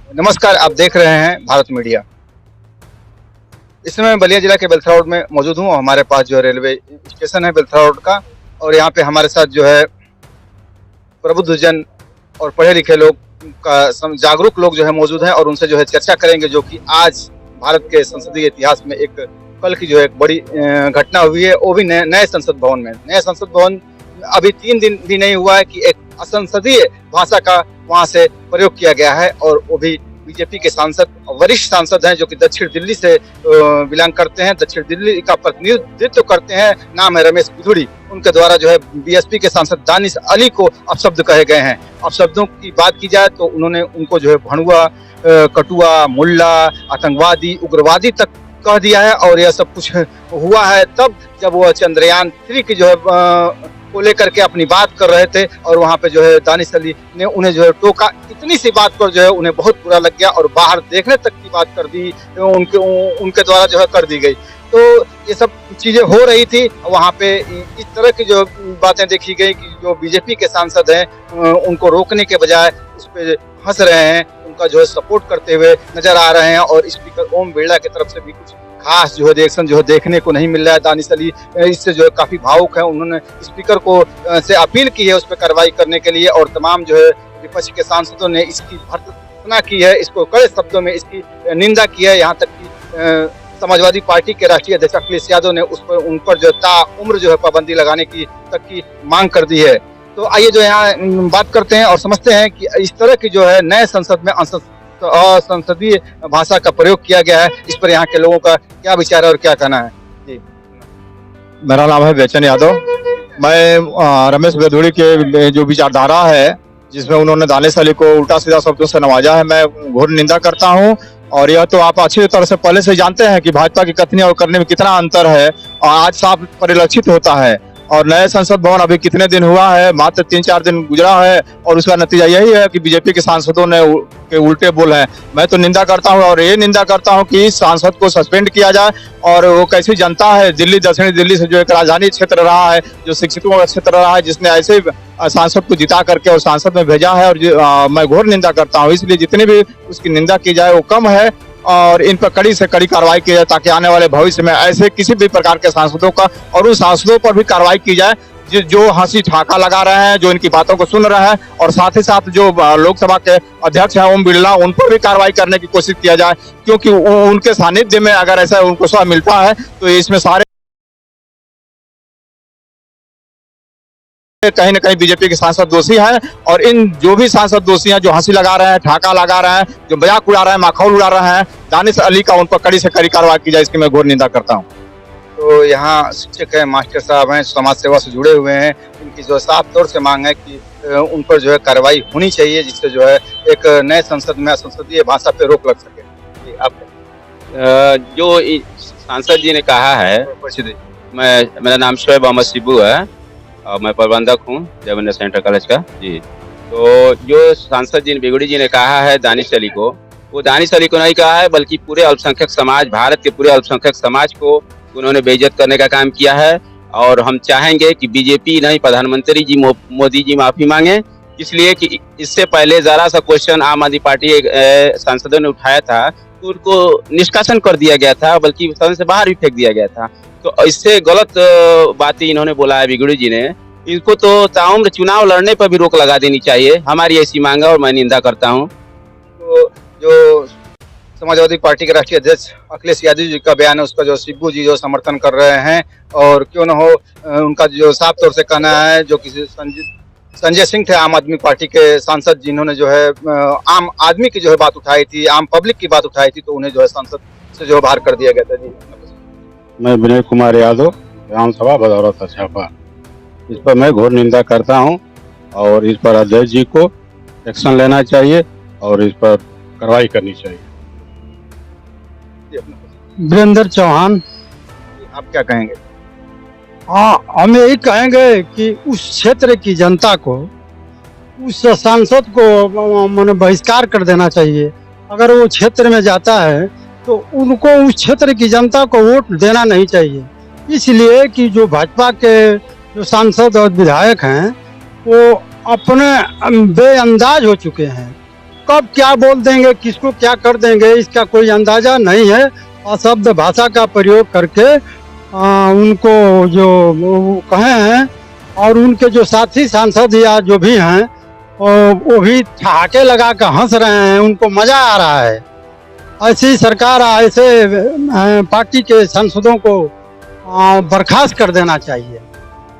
नमस्कार, आप देख रहे हैं भारत मीडिया। इस समय मैं बलिया जिला के बेलथरा रोड में मौजूद हूँ और हमारे पास जो है रेलवे स्टेशन है बेलथरा रोड का। और यहाँ पे हमारे साथ जो है प्रबुद्ध जन और पढ़े लिखे लोग जागरूक लोग जो है मौजूद हैं और उनसे जो है चर्चा करेंगे, जो कि आज भारत के संसदीय इतिहास में एक कल की जो है एक बड़ी घटना हुई है, वो भी नए संसद भवन में। नए संसद भवन अभी 3 दिन भी नहीं हुआ है कि एक असंसदीय भाषा का वहां से प्रयोग किया गया है, और वो भी बीजेपी के सांसद, वरिष्ठ सांसद हैं जो कि दक्षिण दिल्ली से बिलोंग करते हैं, दक्षिण दिल्ली का प्रतिनिधित्व करते हैं। नाम है रमेश बिधूड़ी। उनके द्वारा जो है बीएसपी के सांसद दानिश अली को अपशब्द कहे गए हैं। अपशब्दों की बात की जाए तो उन्होंने उनको जो है भणुआ, कटुआ, मुल्ला, आतंकवादी, उग्रवादी तक कह दिया है। और यह सब कुछ हुआ है तब जब वो चंद्रयान 3 की जो है को लेकर के अपनी बात कर रहे थे, और वहाँ पे जो है दानिश अली ने उन्हें जो है टोका। इतनी सी बात पर जो है उन्हें बहुत बुरा लग गया और बाहर देखने तक की बात कर दी, उनके द्वारा जो है कर दी गई। तो ये सब चीजें हो रही थी वहाँ पे। इस तरह की जो बातें देखी गई कि जो बीजेपी के सांसद हैं उनको रोकने के बजाय उस पर हंस रहे हैं, उनका जो है सपोर्ट करते हुए नजर आ रहे हैं। और स्पीकर ओम बिरला की तरफ से भी कुछ खास जो है रिएक्शन जो है देखने को नहीं मिल रहा है। दानिश अली इससे जो है काफी भावुक है। उन्होंने स्पीकर को से अपील की है उस पर कार्रवाई करने के लिए, और तमाम जो है विपक्ष के सांसदों ने इसकी भर्त्सना की है, इसको कड़े शब्दों में इसकी निंदा की है। यहाँ तक कि समाजवादी पार्टी के राष्ट्रीय अध्यक्ष अखिलेश यादव ने उन पर जो ताउम्र जो है पाबंदी लगाने की तक की मांग कर दी है। तो आइए जो यहाँ बात करते हैं और समझते हैं कि इस तरह की जो है नए संसद में असंसदीय भाषा का प्रयोग किया गया है, इस पर यहाँ के लोगों का क्या विचार है और क्या कहना है। जी, मेरा नाम है बेचन यादव। मैं रमेश बिधूड़ी के जो विचारधारा है जिसमें उन्होंने दानिश अली को उल्टा सीधा शब्दों से नवाजा है, मैं घोर निंदा करता हूं। और यह तो आप अच्छी तरह से पहले से जानते हैं कि भाजपा की कथनी और करने में कितना अंतर है, और आज साफ परिलक्षित होता है। और नए संसद भवन अभी कितने दिन हुआ है, मात्र 3-4 दिन गुजरा है, और उसका नतीजा यही है कि बीजेपी के सांसदों ने के उल्टे बोल हैं। मैं तो निंदा करता हूं, और ये निंदा करता हूं कि इस सांसद को सस्पेंड किया जाए। और वो कैसी जनता है दिल्ली, दक्षिणी दिल्ली से जो एक राजधानी क्षेत्र रहा है, जो शिक्षितों का क्षेत्र रहा है, जिसने ऐसे सांसद को जिता करके और सांसद में भेजा है, और मैं घोर निंदा करता हूँ। इसलिए जितनी भी उसकी निंदा की जाए वो कम है, और इन पर कड़ी से कड़ी कार्रवाई की जाए, ताकि आने वाले भविष्य में ऐसे किसी भी प्रकार के सांसदों का और उन सांसदों पर भी कार्रवाई की जाए जो हंसी ठाका लगा रहे हैं, जो इनकी बातों को सुन रहे हैं। और साथ ही साथ जो लोकसभा के अध्यक्ष हैं ओम बिरला, उन पर भी कार्रवाई करने की कोशिश किया जाए, क्योंकि उनके सानिध्य में अगर ऐसा उनको सब मिलता है तो इसमें सारे कहीं न कहीं बीजेपी के सांसद दोषी हैं। और इन जो भी सांसद दोषी हैं, जो हंसी लगा रहे हैं, ठाका लगा रहे हैं, जो मजाक उड़ा रहे हैं, माखौल उड़ा रहे हैं, दानिश अली का उन पर कड़ी से कड़ी कार्रवाई की जाए, इसकी मैं घोर निंदा करता हूँ। तो यहाँ शिक्षक हैं, मास्टर साहब हैं, समाज सेवा से जुड़े हुए हैं, इनकी जो साफ तौर से मांग है कि उन पर जो है कार्रवाई होनी चाहिए, जिससे जो है एक नए संसद में संसदीय भाषा पे रोक लग सके। जी, आप जो सांसद जी ने कहा है, मेरा नाम शोएब अहमद शिबू है और मैं प्रबंधक हूँ जयवंदर सेंटर कॉलेज का। जी, तो जो सांसद जी बिगुड़ी जी ने कहा है दानिश अली को, वो दानिश अली को नहीं कहा है, बल्कि पूरे अल्पसंख्यक समाज, भारत के पूरे अल्पसंख्यक समाज को उन्होंने बेइज्जत करने का काम किया है। और हम चाहेंगे कि बीजेपी नहीं, प्रधानमंत्री जी मोदी जी माफी मांगे, इसलिए कि इससे पहले जरा सा क्वेश्चन आम आदमी पार्टी सांसदों ने उठाया था तो उनको निष्कासन कर दिया गया था, बल्कि सदन से बाहर भी फेंक दिया गया था। तो इससे गलत बातें इन्होंने बोला है बिगुड़ी जी ने। इनको तो ताउम्र चुनाव लड़ने पर भी रोक लगा देनी चाहिए, हमारी ऐसी मांग है और मैं निंदा करता हूँ। तो जो समाजवादी पार्टी के राष्ट्रीय अध्यक्ष अखिलेश यादव जी का बयान है, उसका जो शिबू जी जो समर्थन कर रहे हैं, और क्यों न हो उनका जो साफ तौर से कहना है, जो किसी संजय सिंह थे आम आदमी पार्टी के सांसद, जिन्होंने जो है आम आदमी की जो है बात उठाई थी, आम पब्लिक की बात उठाई थी, तो उन्हें जो है संसद से जो बाहर कर दिया गया था। जी, मैं विनय कुमार यादव, विधानसभा भदौरा छापा, इस पर मैं घोर निंदा करता हूं, और इस पर अध्यक्ष जी को एक्शन लेना चाहिए और इस पर कार्रवाई करनी चाहिए। वीरेंद्र चौहान। आप क्या कहेंगे? हाँ, हम यही कहेंगे कि उस क्षेत्र की जनता को, उस सांसद को माने बहिष्कार कर देना चाहिए। अगर वो क्षेत्र में जाता है तो उनको उस क्षेत्र की जनता को वोट देना नहीं चाहिए, इसलिए कि जो भाजपा के जो सांसद और विधायक हैं वो अपने बेअंदाज हो चुके हैं। कब क्या बोल देंगे, किसको क्या कर देंगे, इसका कोई अंदाजा नहीं है। अशब्द भाषा का प्रयोग करके उनको जो वो कहे हैं, और उनके जो साथी सांसद या जो भी हैं वो भी ठहाके लगा कर हंस रहे हैं, उनको मजा आ रहा है। ऐसी सरकार, ऐसे पार्टी के सांसदों को बर्खास्त कर देना चाहिए।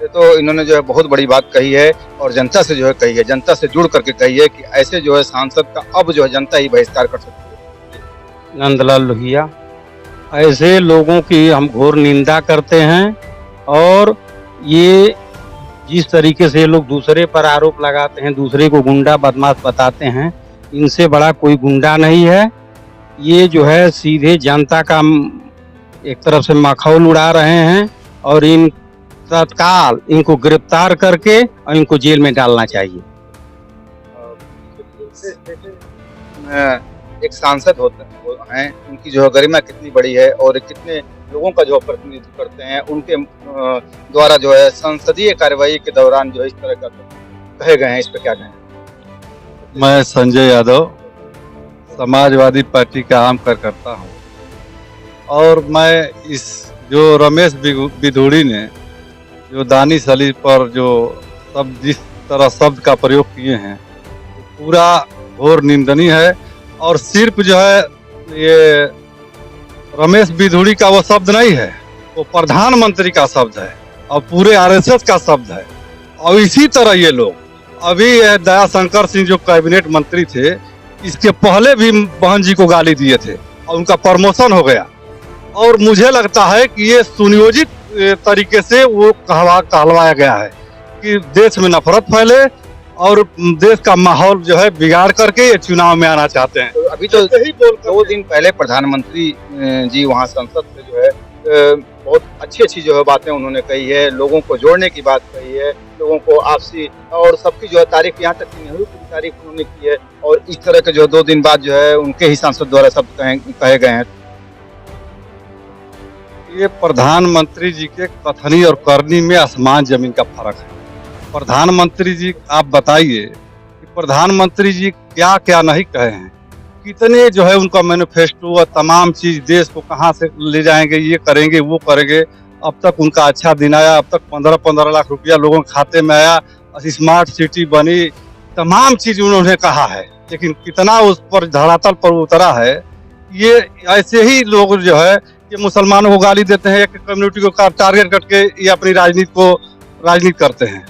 ये तो इन्होंने जो है बहुत बड़ी बात कही है और जनता से जो है कही है, जनता से जुड़ करके कही है कि ऐसे जो है सांसद का अब जो है जनता ही बहिष्कार कर सकती है। नंदलाल लोहिया, ऐसे लोगों की हम घोर निंदा करते हैं, और ये जिस तरीके से लोग दूसरे पर आरोप लगाते हैं, दूसरे को गुंडा बदमाश बताते हैं, इनसे बड़ा कोई गुंडा नहीं है। ये जो है सीधे जनता का एक तरफ से मखौल उड़ा रहे हैं, और इन तत्काल इनको गिरफ्तार करके और इनको जेल में डालना चाहिए। एक सांसद होते हैं, उनकी जो है गरिमा कितनी बड़ी है और कितने लोगों का जो प्रतिनिधित्व करते हैं, उनके द्वारा जो है संसदीय कार्यवाही के दौरान जो है इस तरह का कहे गए हैं, इस पर क्या कहें? मैं संजय यादव समाजवादी पार्टी का आम कार्यकर्ता हूँ, और मैं इस जो रमेश बिधूड़ी ने जो दानिश अली पर जो जिस तरह शब्द का प्रयोग किए हैं, पूरा घोर निंदनीय है। और सिर्फ जो है ये रमेश बिधूड़ी का वो शब्द नहीं है, वो प्रधानमंत्री का शब्द है और पूरे आरएसएस का शब्द है। और इसी तरह ये लोग अभी दयाशंकर सिंह जो कैबिनेट मंत्री थे, इसके पहले भी बहन जी को गाली दिए थे और उनका प्रमोशन हो गया। और मुझे लगता है कि ये सुनियोजित तरीके से वो कहलवाया गया है कि देश में नफरत फैले और देश का माहौल जो है बिगाड़ करके ये चुनाव में आना चाहते हैं। तो अभी तो 2 दिन पहले प्रधानमंत्री जी वहाँ संसद से जो है बहुत अच्छी जो है बातें उन्होंने कही है, लोगों को जोड़ने की बात कही है, लोगों को आपसी और सबकी जो है तारीफ, यहाँ तक की नहीं हुई पूरी तारीफ उन्होंने की है। और इस तरह के जो 2 दिन बाद जो है उनके ही सांसद द्वारा शब्द कहे गए हैं। ये प्रधानमंत्री जी के कथनी और करनी में आसमान जमीन का फर्क है। प्रधानमंत्री जी, आप बताइए कि प्रधानमंत्री जी क्या क्या नहीं कहे हैं, कितने जो है उनका मैनिफेस्टो और तमाम चीज देश को कहाँ से ले जाएंगे, ये करेंगे वो करेंगे। अब तक उनका अच्छा दिन आया, अब तक 15-15 लाख रुपया लोगों के खाते में आया, स्मार्ट सिटी बनी, तमाम चीज उन्होंने कहा है, लेकिन कितना उस पर धरातल पर उतरा है। ये ऐसे ही लोग जो है ये मुसलमानों को गाली देते हैं, एक कम्युनिटी को टारगेट करके ये अपनी राजनीति करते हैं।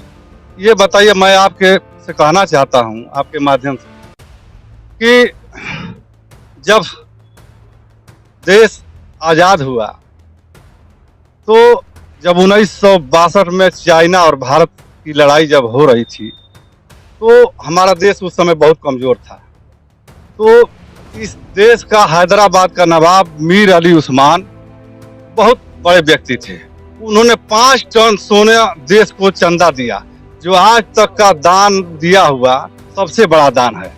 ये बताइए, मैं आपके से कहना चाहता हूँ आपके माध्यम से कि जब देश आजाद हुआ तो जब 1962 में चाइना और भारत की लड़ाई जब हो रही थी तो हमारा देश उस समय बहुत कमजोर था। तो इस देश का हैदराबाद का नवाब मीर अली उस्मान बहुत बड़े व्यक्ति थे। उन्होंने 5 टन सोने देश को चंदा दिया, जो आज तक का दान दिया हुआ सबसे बड़ा दान है।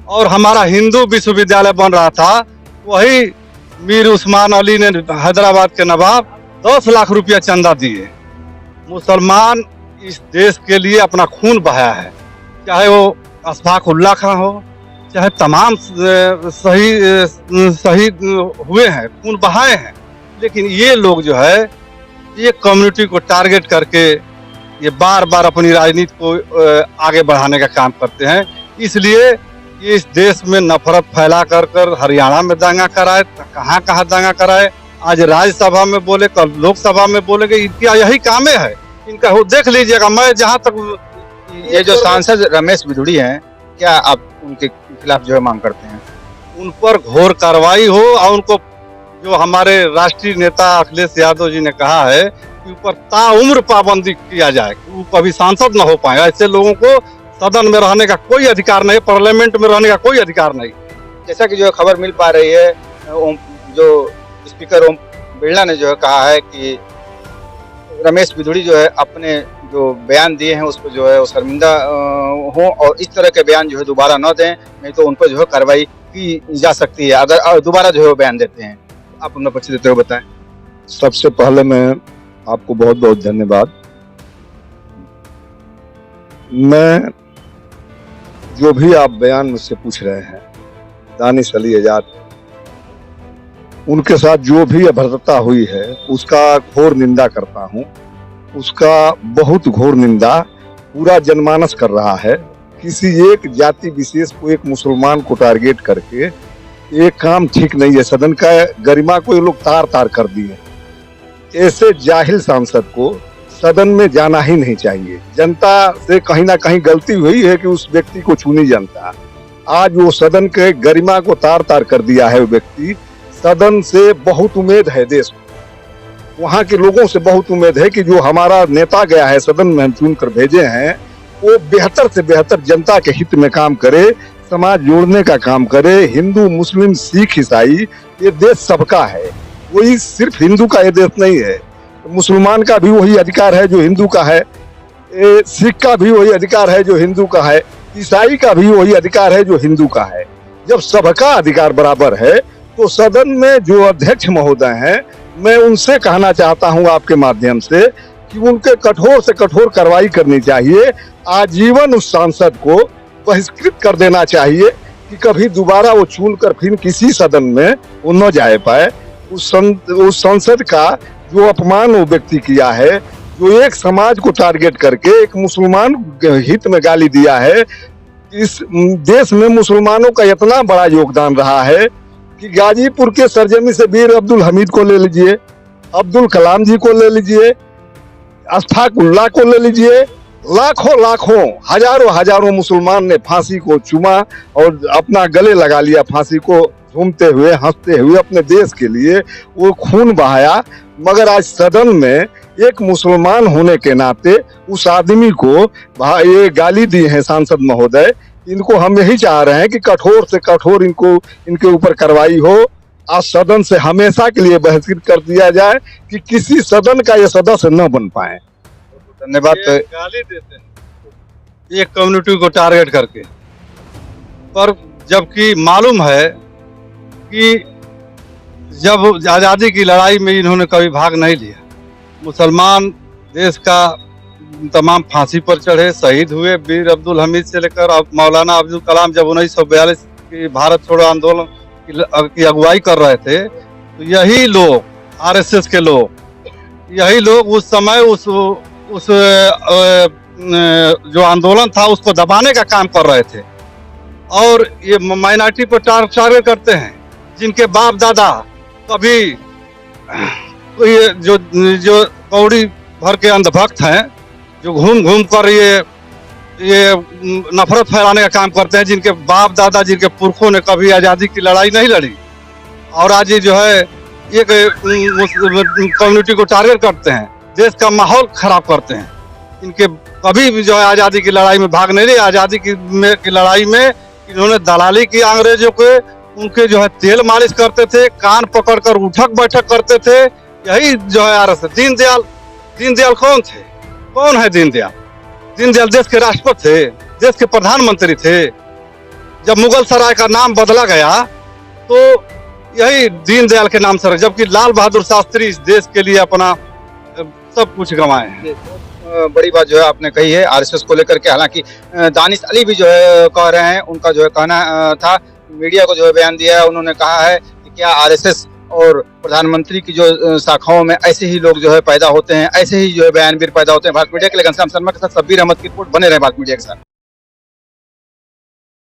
और हमारा हिंदू विश्वविद्यालय बन रहा था, वही मीर उस्मान अली ने हैदराबाद के नवाब 10 लाख रुपया चंदा दिए। मुसलमान इस देश के लिए अपना खून बहाया है, चाहे वो अशफाक उल्लाह खां हो, चाहे तमाम शहीद हुए हैं, खून बहाए हैं। लेकिन ये लोग जो है ये कम्युनिटी को टारगेट करके ये बार बार अपनी राजनीति को आगे बढ़ाने का काम करते हैं। इसलिए ये इस देश में नफरत फैला कर हरियाणा में दांगा कराए, कहाँ दांगा कराए, आज राज्यसभा में बोले, कल लोकसभा में बोलेंगे। इनका यही काम है, इनका देख लीजिएगा। मैं जहाँ तक ये जो सांसद रमेश बिधूड़ी हैं, क्या आप उनके खिलाफ जो है मांग करते हैं? उन पर घोर कार्रवाई हो और उनको जो हमारे राष्ट्रीय नेता अखिलेश यादव जी ने कहा है कि ऊपर ताउम्र पाबंदी किया जाए, वो कभी सांसद न हो पाए। ऐसे लोगों को सदन में रहने का कोई अधिकार नहीं, पार्लियामेंट में रहने का कोई अधिकार नहीं। जैसा कि जो खबर मिल पा रही है, जो स्पीकर ओम बिरला ने जो है कहा है कि रमेश बिधूड़ी जो है अपने जो बयान दिए हैं उस पर जो है वो शर्मिंदा हो और इस तरह के बयान जो है दोबारा न दें, नहीं तो उन पर जो है कार्रवाई की जा सकती है अगर दोबारा जो है वो बयान देते हैं। आप अपना परिचय देते हुए बताएं। सबसे पहले मैं आपको बहुत बहुत धन्यवाद। मैं जो भी आप बयान मुझसे पूछ रहे हैं दानिश अली आजाद, उनके साथ जो भी अभद्रता हुई है उसका घोर निंदा करता हूँ। उसका बहुत घोर निंदा पूरा जनमानस कर रहा है। किसी एक जाति विशेष को, एक मुसलमान को टारगेट करके ये काम ठीक नहीं है। सदन का गरिमा को ये लोग तार तार कर दिए। ऐसे जाहिल सांसद को सदन में जाना ही नहीं चाहिए। जनता से कहीं ना कहीं गलती हुई है कि उस व्यक्ति को चुनी जनता। आज वो सदन के गरिमा को तार तार कर दिया है। वो व्यक्ति, सदन से बहुत उम्मीद है देश को, वहाँ के लोगों से बहुत उम्मीद है कि जो हमारा नेता गया है सदन में हम चुन कर भेजे हैं, वो बेहतर से बेहतर जनता के हित में काम करे, समाज जोड़ने का काम करे। हिंदू, मुस्लिम, सिख, ईसाई, ये देश सबका है। वही सिर्फ हिंदू का ये देश नहीं है। मुसलमान का भी वही अधिकार है जो हिंदू का है, सिख का भी वही अधिकार है जो हिंदू का है, ईसाई का भी वही अधिकार है जो हिंदू का है। जब सबका अधिकार बराबर है तो सदन में जो अध्यक्ष महोदय हैं, मैं उनसे कहना चाहता हूं आपके माध्यम से कि उनके कठोर से कठोर कार्रवाई करनी चाहिए। आजीवन उस सांसद को बहिष्कृत कर देना चाहिए कि कभी दोबारा वो चुन कर फिर किसी सदन में वो न जा पाए। उस संसद का जो अपमान वो व्यक्ति किया है, जो एक समाज को टारगेट करके एक मुसलमान हित में गाली दिया है। इस देश में मुसलमानों का इतना बड़ा योगदान रहा है कि गाजीपुर के सरजमी से वीर अब्दुल हमीद को ले लीजिए, अब्दुल कलाम जी को ले लीजिए, अशफाक उल्लाह को ले लीजिए, लाखों लाखों हजारों मुसलमान ने फांसी को चूमा और अपना गले लगा लिया फांसी को, झूमते हुए हंसते हुए अपने देश के लिए वो खून बहाया। मगर आज सदन में एक मुसलमान होने के नाते उस आदमी को ये गाली दी है सांसद महोदय। इनको हम यही चाह रहे हैं कि कठोर से कठोर इनके ऊपर कार्रवाई हो। आज सदन से हमेशा के लिए बहिष्कृत कर दिया जाए कि किसी सदन का ये सदस्य न बन पाए। धन्यवाद। गाली देते हैं एक कम्युनिटी को टारगेट करके, पर जबकि मालूम है कि जब आज़ादी की लड़ाई में इन्होंने कभी भाग नहीं लिया। मुसलमान देश का तमाम फांसी पर चढ़े, शहीद हुए। वीर अब्दुल हमीद से लेकर अब मौलाना अब्दुल कलाम जब 1942 की भारत छोड़ो आंदोलन की अगुवाई कर रहे थे, तो यही लोग, आरएसएस के लोग, यही लोग उस समय उस जो आंदोलन था उसको दबाने का काम कर रहे थे। और ये माइनॉरिटी पर टारगेट करते हैं जिनके बाप दादा कभी ये जो कौड़ी भर के अंधभक्त हैं, जो घूम घूम कर ये नफरत फैलाने का काम करते हैं, जिनके बाप दादा, जिनके पुरखों ने कभी आज़ादी की लड़ाई नहीं लड़ी, और आज ये जो है एक कम्युनिटी को टारगेट करते हैं, देश का माहौल खराब करते हैं। इनके कभी भी जो है आज़ादी की लड़ाई में भाग नहीं लिए। आज़ादी की लड़ाई में इन्होंने दलाली की अंग्रेजों के, उनके जो है तेल मालिश करते थे, कान पकड़कर उठक बैठक करते थे। यही जो है आरएसएस। दीनदयाल कौन थे? कौन है दीनदयाल? दीनदयाल देश के राष्ट्रपति थे, देश के प्रधानमंत्री थे। जब मुगल सराय का नाम बदला गया तो यही दीनदयाल के नाम से, जबकि लाल बहादुर शास्त्री इस देश के लिए अपना सब कुछ गंवाए हैं। बड़ी बात जो है आपने कही है आरएसएस को लेकर के। हालांकि दानिश अली भी जो है कह रहे हैं, उनका जो है कहना था, मीडिया को जो है बयान दिया है। उन्होंने कहा है कि क्या आरएसएस और प्रधानमंत्री की जो शाखाओं में ऐसे ही लोग जो है पैदा होते हैं, ऐसे ही जो है बयानवीर पैदा होते हैं। भारत मीडिया के लिए घनश्याम शर्मा के साथ शब्बीर अहमद की रिपोर्ट। बने रहे भारत मीडिया के साथ।